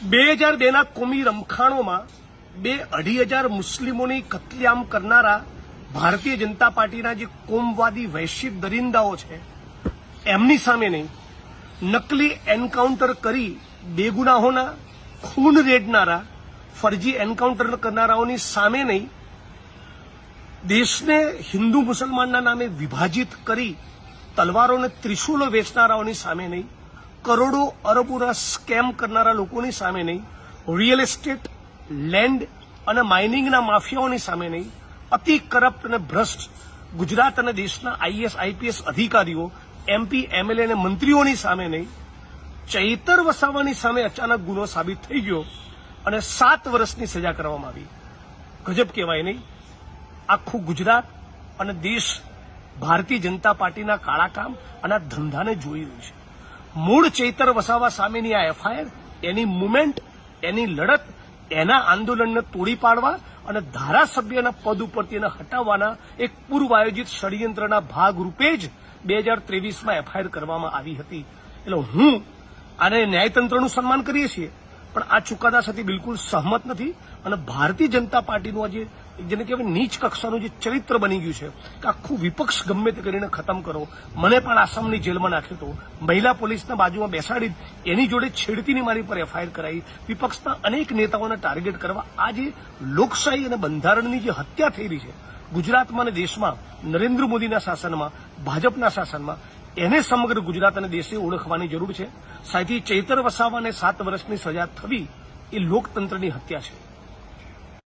2002ના કોમી રમખાણોમાં 2,500 મુસ્લિમોની કત્લેઆમ કરનારા ભારતીય જનતા પાર્ટીના જે કોમવાદી વૈશ્વિક દરિંદાઓ છે એમની સામે નહીં, નકલી એન્કાઉન્ટર કરી બેગુનાહોના ખૂન રેડનારા ફરજી એન્કાઉન્ટર કરનારાઓની સામે નહીં, દેશને હિન્દુ મુસલમાનના નામે વિભાજિત કરી તલવારોને ત્રિશુલો વેચનારાઓની સામે નહીં, કરોડો અરબોના સ્કેમ કરનારા લોકોની સામે નહીં, રિયલ એસ્ટેટ, લેન્ડ અને માઇનિંગના માફિયાઓની સામે નહીં, અતિ કરપ્ટ અને ભ્રષ્ટ ગુજરાત અને દેશના આઈએએસ આઈપીએસ અધિકારીઓ, એમપી, એમએલએ અને મંત્રીઓની સામે નહીં, ચૈતર વસાવાની સામે અચાનક ગુનો સાબિત થઈ ગયો અને 7 વર્ષની સજા કરવામાં આવી. ગજબ કહેવાય નહીં? આખું ગુજરાત અને દેશ ભારતીય જનતા પાર્ટીના કાળા કામ અને આ ધંધાને જોઈ રહ્યું છે. મૂળ ચૈતર વસાવા સામેની આ એફઆઈઆર, એની મુવમેન્ટ, એની લડત, એના આંદોલનને તોડી પાડવા અને ધારાસભ્યના પદ ઉપરથી એને હટાવવાના એક પૂર્વ આયોજિત ષડયંત્રના ભાગરૂપે જ 2023માં એફઆઈઆર કરવામાં આવી હતી. એટલે હું આને ન્યાયતંત્રનું સન્માન કરીએ છીએ, પણ આ ચુકાદા સાથે બિલકુલ સહમત નથી અને ભારતીય જનતા પાર્ટીનું આજે જેને કહેવાય નીચ કક્ષાનું જે ચરિત્ર બની ગયું છે કે આખું વિપક્ષ ગમે તે કરીને ખતમ કરો. મને પણ આસામની જેલમાં નાખ્યો હતો, મહિલા પોલીસના બાજુમાં બેસાડી એની જોડે છેડતીની મારી પર એફઆઈઆર કરાઈ, વિપક્ષના અનેક નેતાઓને ટાર્ગેટ કરવા આ જે લોકશાહી અને બંધારણની જે હત્યા થઈ રહી છે ગુજરાતમાં અને દેશમાં નરેન્દ્ર મોદીના શાસનમાં, ભાજપના શાસનમાં, એને સમગ્ર ગુજરાત અને દેશે ઓળખવાની જરૂર છે. સાથી ચૈતર વસાવાને 7 વર્ષની સજા થવી એ લોકતંત્રની હત્યા છે.